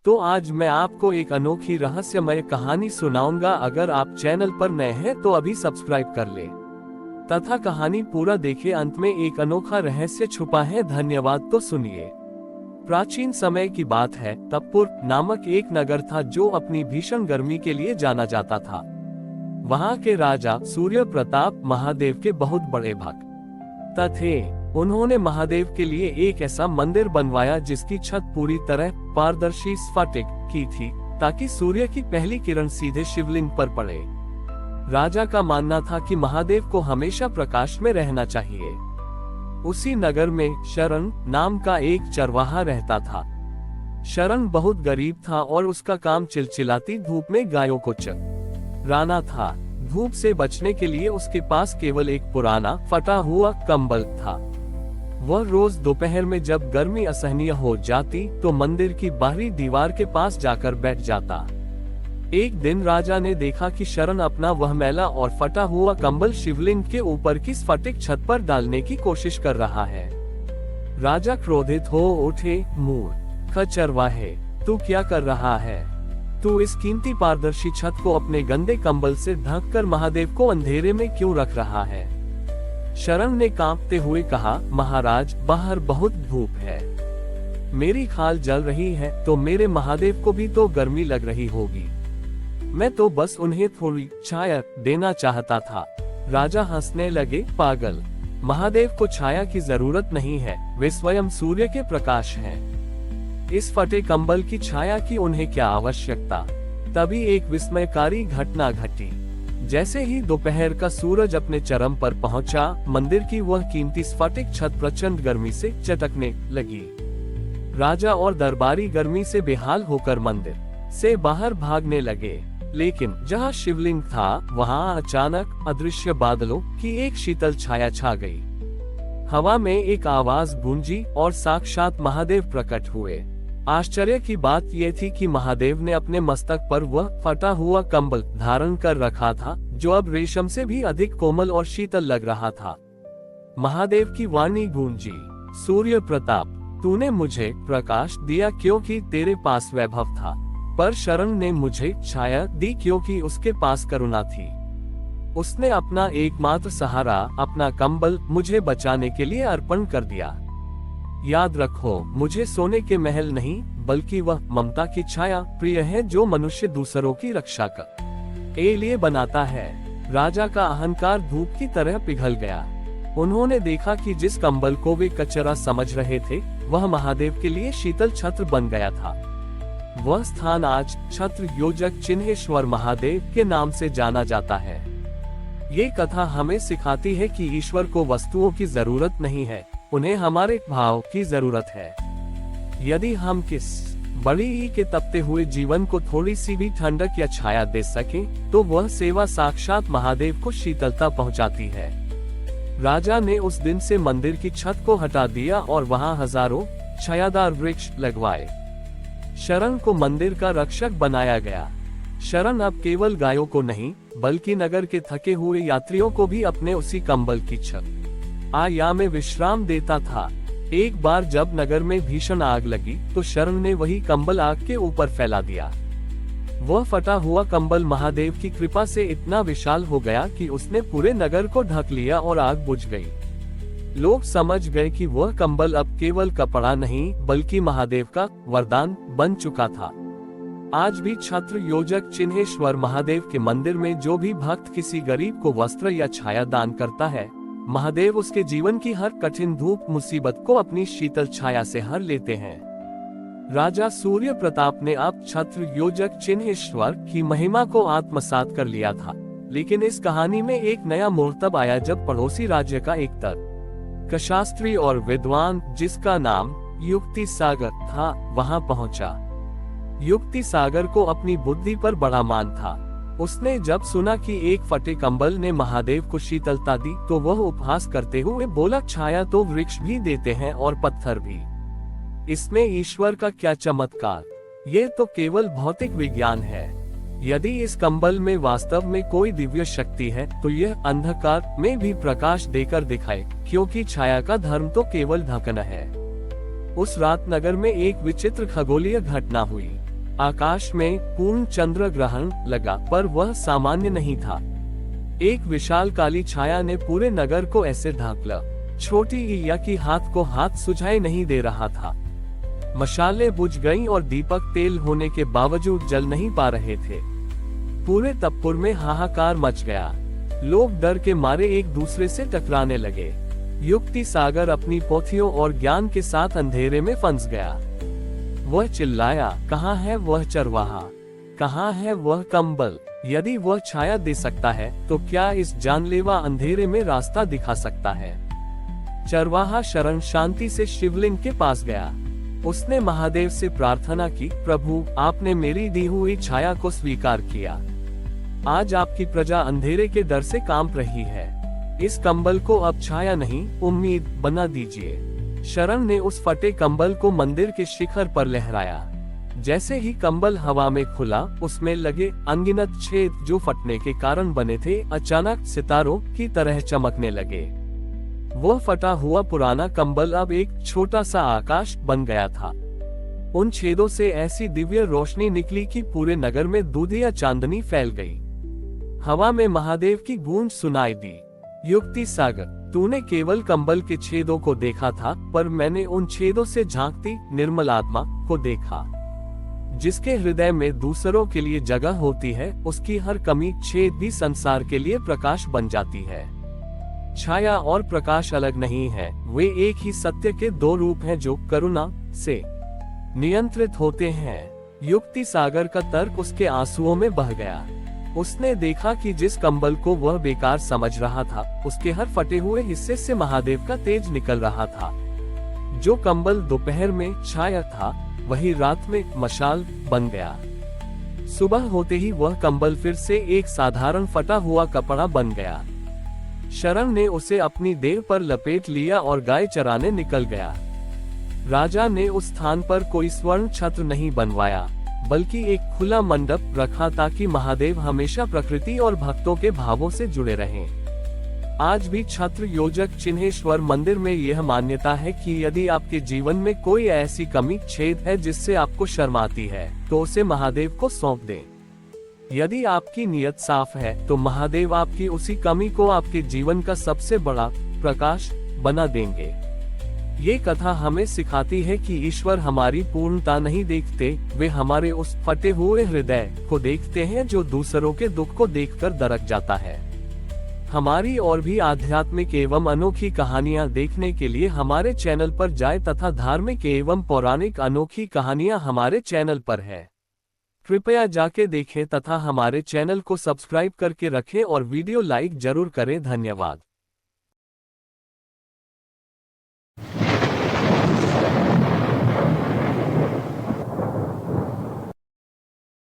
तो आज मैं आपको एक अनोखी रहस्यमय कहानी सुनाऊंगा। अगर आप चैनल पर नए हैं तो अभी सब्सक्राइब कर ले तथा कहानी पूरा देखें। अंत में एक अनोखा रहस्य छुपा है। धन्यवाद। तो सुनिए। प्राचीन समय की बात है। तपपुर नामक एक नगर था जो अपनी भीषण गर्मी के लिए जाना जाता था। वहां के राजा सूर्य प्रताप महादेव के बहुत बड़े भक्त थे। उन्होंने महादेव के लिए एक ऐसा मंदिर बनवाया जिसकी छत पूरी तरह पारदर्शी स्फटिक की थी, ताकि सूर्य की पहली किरण सीधे शिवलिंग पर पड़े। राजा का मानना था कि महादेव को हमेशा प्रकाश में रहना चाहिए। उसी नगर में शरण नाम का एक चरवाहा रहता था। शरण बहुत गरीब था और उसका काम चिलचिलाती धूप में गायों को चराना था। धूप से बचने के लिए उसके पास केवल एक पुराना फटा हुआ कंबल था। वह रोज दोपहर में जब गर्मी असहनीय हो जाती तो मंदिर की बाहरी दीवार के पास जाकर बैठ जाता। एक दिन राजा ने देखा कि शरण अपना वह मैला और फटा हुआ कंबल शिवलिंग के ऊपर की स्फटिक छत पर डालने की कोशिश कर रहा है। राजा क्रोधित हो उठे। मूर्ख चरवाहे, तू क्या कर रहा है? तू इस कीमती पारदर्शी छत को अपने गंदे कंबल से ढककर महादेव को अंधेरे में क्यों रख रहा है? शरण ने कांपते हुए कहा, महाराज, बाहर बहुत धूप है, मेरी खाल जल रही है, तो मेरे महादेव को भी तो गर्मी लग रही होगी। मैं तो बस उन्हें थोड़ी छाया देना चाहता था। राजा हंसने लगे, पागल, महादेव को छाया की जरूरत नहीं है, वे स्वयं सूर्य के प्रकाश हैं। इस फटे कंबल की छाया की उन्हें क्या आवश्यकता? तभी एक विस्मयकारी घटना घटी। जैसे ही दोपहर का सूरज अपने चरम पर पहुंचा, मंदिर की वह कीमती स्फटिक छत प्रचंड गर्मी से चटकने लगी। राजा और दरबारी गर्मी से बेहाल होकर मंदिर से बाहर भागने लगे। लेकिन जहां शिवलिंग था वहां अचानक अदृश्य बादलों की एक शीतल छाया छा गई। हवा में एक आवाज गूंजी और साक्षात महादेव प्रकट हुए। आश्चर्य की बात यह थी कि महादेव ने अपने मस्तक पर वह फटा हुआ कंबल धारण कर रखा था, जो अब रेशम से भी अधिक कोमल और शीतल लग रहा था। महादेव की वाणी गूंजी, सूर्य प्रताप, तूने मुझे प्रकाश दिया क्योंकि तेरे पास वैभव था, पर शरण ने मुझे छाया दी क्योंकि उसके पास करुणा थी। उसने अपना एकमात्र सहारा, अपना कंबल, मुझे बचाने के लिए अर्पण कर दिया। याद रखो, मुझे सोने के महल नहीं बल्कि वह ममता की छाया प्रिय है जो मनुष्य दूसरों की रक्षा के लिए बनाता है। राजा का अहंकार धूप की तरह पिघल गया। उन्होंने देखा कि जिस कंबल को वे कचरा समझ रहे थे वह महादेव के लिए शीतल छत्र बन गया था। वह स्थान आज छत्र योजक चिन्हेश्वर महादेव के नाम से जाना जाता है। ये कथा हमें सिखाती है कि ईश्वर को वस्तुओं की जरूरत नहीं है, उन्हें हमारे भाव की जरूरत है। यदि हम किस बड़ी के तपते हुए जीवन को थोड़ी सी भी ठंडक या छाया दे सकें, तो वह सेवा साक्षात महादेव को शीतलता पहुंचाती है। राजा ने उस दिन से मंदिर की छत को हटा दिया और वहां हजारों छायादार वृक्ष लगवाए। शरण को मंदिर का रक्षक बनाया गया। शरण अब केवल गायों को नहीं बल्कि नगर के थके हुए यात्रियों को भी अपने उसी कंबल की छत आया में विश्राम देता था। एक बार जब नगर में भीषण आग लगी तो शरण ने वही कंबल आग के ऊपर फैला दिया। वह फटा हुआ कंबल महादेव की कृपा से इतना विशाल हो गया कि उसने पूरे नगर को ढक लिया और आग बुझ गई। लोग समझ गए कि वह कंबल अब केवल कपड़ा नहीं बल्कि महादेव का वरदान बन चुका था। आज भी छत्र योजक चिन्हेश्वर महादेव के मंदिर में जो भी भक्त किसी गरीब को वस्त्र या छाया दान करता है, महादेव उसके जीवन की हर कठिन धूप मुसीबत को अपनी शीतल छाया से हर लेते हैं। राजा सूर्य प्रताप ने अब छत्र योजक चिन्हेश्वर की महिमा को आत्मसात कर लिया था। लेकिन इस कहानी में एक नया मोड़ तब आया जब पड़ोसी राज्य का एक तर्कशास्त्री और विद्वान, जिसका नाम युक्ति सागर था, वहां पहुंचा। युक्ति सागर को अपनी बुद्धि पर बड़ा मान था। उसने जब सुना कि एक फटे कंबल ने महादेव को शीतलता दी तो वह उपहास करते हुए बोला, छाया तो वृक्ष भी देते हैं और पत्थर भी, इसमें ईश्वर का क्या चमत्कार? ये तो केवल भौतिक विज्ञान है। यदि इस कंबल में वास्तव में कोई दिव्य शक्ति है तो यह अंधकार में भी प्रकाश देकर दिखाए, क्योंकि छाया का धर्म तो केवल ढकना है। उस रात नगर में एक विचित्र खगोलीय घटना हुई। आकाश में पूर्ण चंद्र ग्रहण लगा, पर वह सामान्य नहीं था। एक विशाल काली छाया ने पूरे नगर को ऐसे ढांक लिया, छोटी ईया की हाथ को हाथ सुझाई नहीं दे रहा था। मशालें बुझ गईं और दीपक तेल होने के बावजूद जल नहीं पा रहे थे। पूरे तप्पुर में हाहाकार मच गया। लोग डर के मारे एक दूसरे से टकराने लगे। युक्ति सागर अपनी पोथियों और ज्ञान के साथ अंधेरे में फंस गया। वह चिल्लाया, कहाँ है वह चरवाहा, कहाँ है वह कंबल? यदि वह छाया दे सकता है तो क्या इस जानलेवा अंधेरे में रास्ता दिखा सकता है? चरवाहा शरण शांति से शिवलिंग के पास गया। उसने महादेव से प्रार्थना की, प्रभु, आपने मेरी दी हुई छाया को स्वीकार किया। आज आपकी प्रजा अंधेरे के डर से कांप रही है। इस कंबल को अब छाया नहीं, उम्मीद बना दीजिए। शरण ने उस फटे कंबल को मंदिर के शिखर पर लहराया। जैसे ही कंबल हवा में खुला, उसमें लगे अनगिनत छेद जो फटने के कारण बने थे, अचानक सितारों की तरह चमकने लगे। वह फटा हुआ पुराना कंबल अब एक छोटा सा आकाश बन गया था। उन छेदों से ऐसी दिव्य रोशनी निकली कि पूरे नगर में दूधिया चांदनी फैल गई। हवा में महादेव की गूंज सुनाई दी, युक्ति सागर, तूने केवल कंबल के छेदों को देखा था, पर मैंने उन छेदों से झांकती निर्मल आत्मा को देखा। जिसके हृदय में दूसरों के लिए जगह होती है, उसकी हर कमी छेद भी संसार के लिए प्रकाश बन जाती है। छाया और प्रकाश अलग नहीं है, वे एक ही सत्य के दो रूप हैं जो करुणा से नियंत्रित होते हैं। युक्ति सागर का तर्क उसके आंसुओं में बह गया। उसने देखा कि जिस कंबल को वह बेकार समझ रहा था, उसके हर फटे हुए हिस्से से महादेव का तेज निकल रहा था। जो कंबल दोपहर में छाया था, वही रात में मशाल बन गया। सुबह होते ही वह कंबल फिर से एक साधारण फटा हुआ कपड़ा बन गया। शरण ने उसे अपनी देह पर लपेट लिया और गाय चराने निकल गया। राजा ने उस स्थान पर कोई स्वर्ण छत्र नहीं बनवाया, बल्कि एक खुला मंडप रखा ताकि महादेव हमेशा प्रकृति और भक्तों के भावों से जुड़े रहें। आज भी छत्र योजक चिन्हेश्वर मंदिर में यह मान्यता है कि यदि आपके जीवन में कोई ऐसी कमी छेद है जिससे आपको शर्म आती है, तो उसे महादेव को सौंप दें। यदि आपकी नियत साफ है, तो महादेव आपकी उसी कमी को आपके जीवन का सबसे बड़ा प्रकाश बना देंगे। ये कथा हमें सिखाती है कि ईश्वर हमारी पूर्णता नहीं देखते, वे हमारे उस फटे हुए हृदय को देखते हैं जो दूसरों के दुख को देखकर दरक जाता है। हमारी और भी आध्यात्मिक एवं अनोखी कहानियां देखने के लिए हमारे चैनल पर जाएं तथा धार्मिक एवं पौराणिक अनोखी कहानियां हमारे चैनल पर है। कृपया जाके देखें तथा हमारे चैनल को सब्सक्राइब करके रखें और वीडियो लाइक जरूर करें। धन्यवाद।